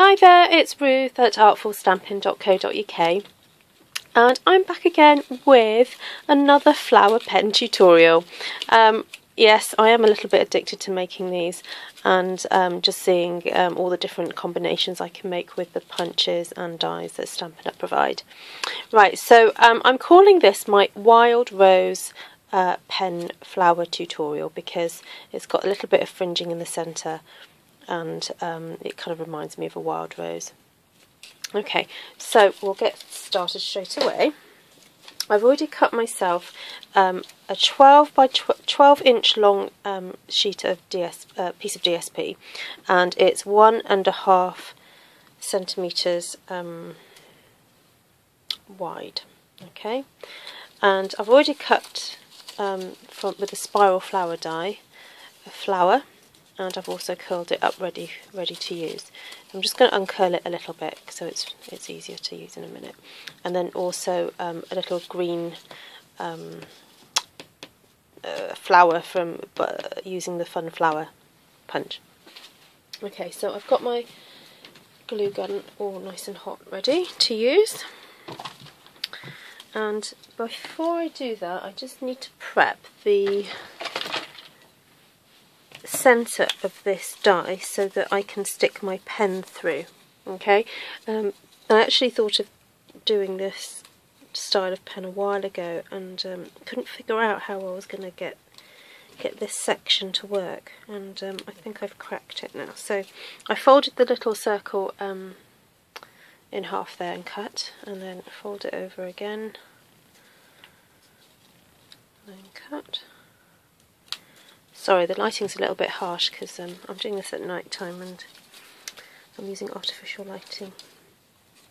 Hi there, it's Ruth at artfulstampin.co.uk and I'm back again with another flower pen tutorial. Yes, I am a little bit addicted to making these and just seeing all the different combinations I can make with the punches and dies that Stampin' Up! Provide. Right, so I'm calling this my Wild Rose pen flower tutorial because it's got a little bit of fringing in the centre and it kind of reminds me of a wild rose. Okay, so we'll get started straight away. I've already cut myself a 12 by 12 inch long sheet of piece of DSP, and it's 1.5 centimeters wide. Okay, and I've already cut with a spiral flower die a flower, and I've also curled it up ready to use. I'm just going to uncurl it a little bit so it's easier to use in a minute. And then also a little green flower from using the Fun Flower punch. Okay, so I've got my glue gun all nice and hot ready to use. And before I do that, I just need to prep the centre of this die so that I can stick my pen through. Okay, I actually thought of doing this style of pen a while ago and couldn't figure out how I was going to get this section to work, and I think I've cracked it now. So I folded the little circle in half there and cut, and then fold it over again and then cut. Sorry, the lighting's a little bit harsh because I'm doing this at night time and I'm using artificial lighting.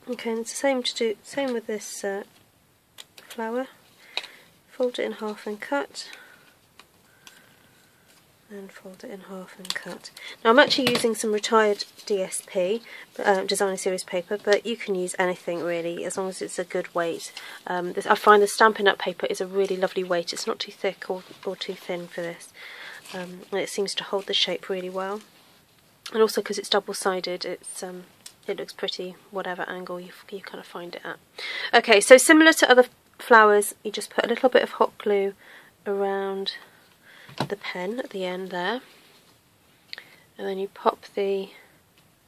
Okay, and it's the same with this flower. Fold it in half and cut, and fold it in half and cut. Now I'm actually using some retired DSP, designer series paper, but you can use anything really as long as it's a good weight. I find the Stampin' Up! Paper is a really lovely weight. It's not too thick or too thin for this. And it seems to hold the shape really well, and also because it's double-sided, it looks pretty whatever angle you kind of find it at. Okay, so similar to other flowers, you just put a little bit of hot glue around the pen at the end there, and then you pop the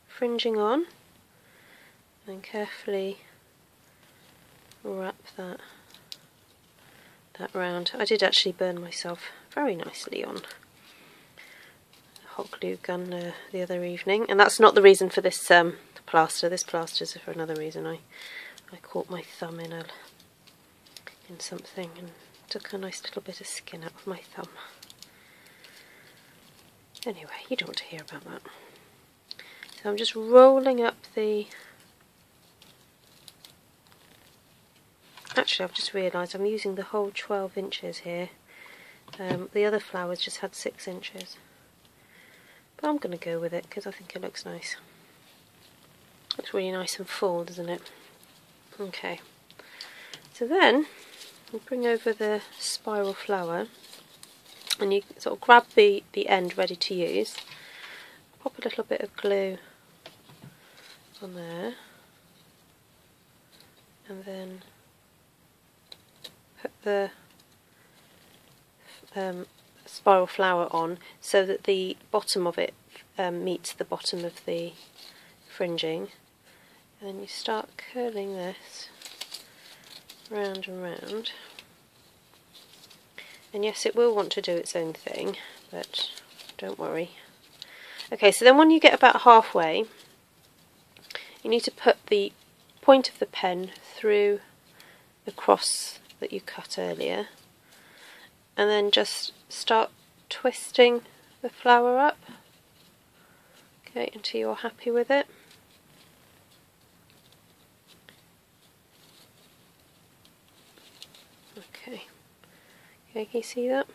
fringing on and carefully wrap that round. I did actually burn myself very nicely on hot glue gun the other evening, and that's not the reason for this plaster. This plaster's for another reason. I caught my thumb in something and took a nice little bit of skin out of my thumb. Anyway, you don't want to hear about that. So I'm just rolling up the... Actually, I've just realised I'm using the whole 12 inches here. The other flowers just had 6 inches. But I'm going to go with it because I think it looks nice. Looks really nice and full, doesn't it? Okay. So then, you bring over the spiral flower and you sort of grab the end ready to use. Pop a little bit of glue on there. And then put the spiral flower on so that the bottom of it meets the bottom of the fringing, and then you start curling this round and round. And yes, it will want to do its own thing, but don't worry. Okay, so then when you get about halfway, you need to put the point of the pen through the cross that you cut earlier, and then just start twisting the flower up, okay, until you're happy with it. Okay, can you see that?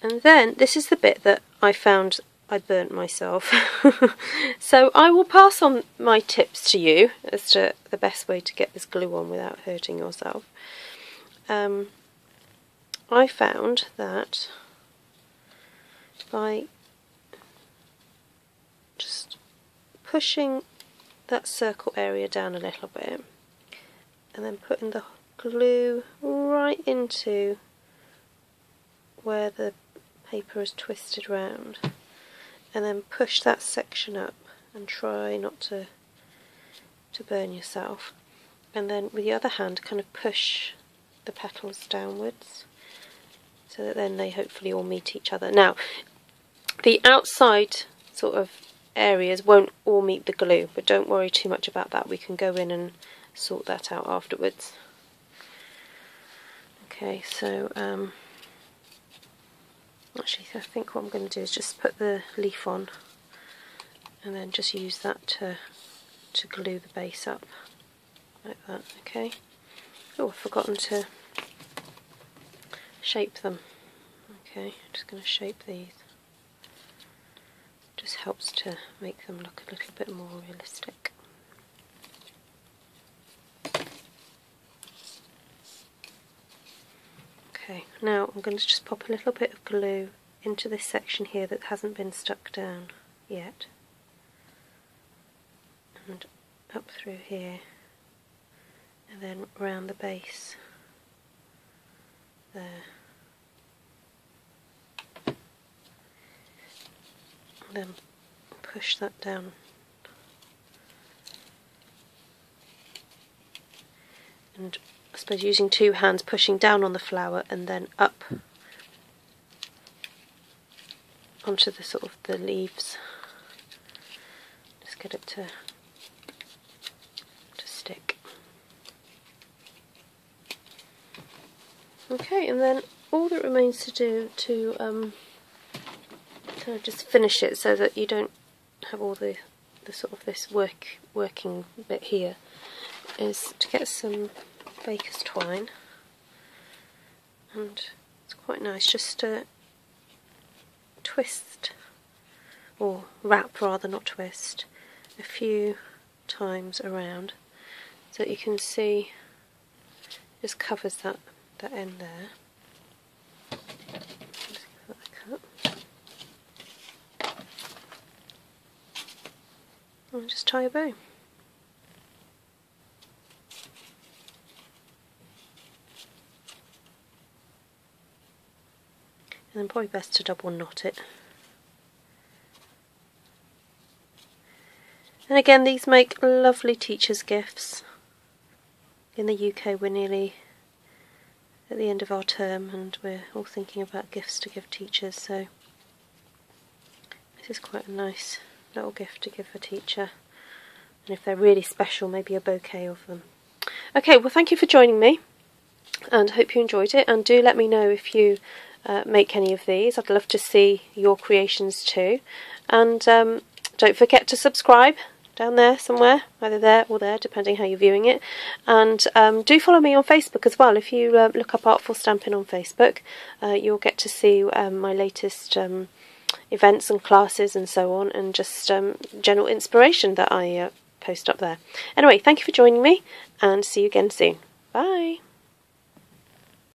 And then this is the bit that I found I burnt myself. So I will pass on my tips to you as to the best way to get this glue on without hurting yourself. I found that by just pushing that circle area down a little bit and then putting the glue right into where the paper is twisted round, and then push that section up and try not to burn yourself, and then with the other hand kind of push the petals downwards so that then they hopefully all meet each other. Now the outside sort of areas won't all meet the glue, but don't worry too much about that, we can go in and sort that out afterwards. Okay, so actually I think what I'm going to do is just put the leaf on and then just use that to glue the base up like that. Okay. Oh, I've forgotten to shape them. Okay, I'm just going to shape these. Just helps to make them look a little bit more realistic. Okay, now I'm going to just pop a little bit of glue into this section here that hasn't been stuck down yet, and up through here, and then round the base there. And then push that down. And I suppose using two hands, pushing down on the flower and then up onto the sort of the leaves. Just get it to stick. Okay, and then all that remains to do to kind of just finish it so that you don't have all the sort of this working bit here is to get some baker's twine, and it's quite nice just to twist, or wrap rather, not twist, a few times around so that you can see it just covers that end there. Just give that a cut. And just tie a bow. And then probably best to double knot it. And again, these make lovely teachers' gifts. In the UK we're nearly at the end of our term and we're all thinking about gifts to give teachers, so this is quite a nice little gift to give a teacher, and if they're really special, maybe a bouquet of them. Okay, well, thank you for joining me and hope you enjoyed it, and do let me know if you make any of these. I'd love to see your creations too, and don't forget to subscribe down there somewhere, either there or there, depending how you're viewing it. And do follow me on Facebook as well. If you look up Artful Stampin on Facebook, you'll get to see my latest events and classes and so on, and just general inspiration that I post up there. Anyway, thank you for joining me, and see you again soon. Bye!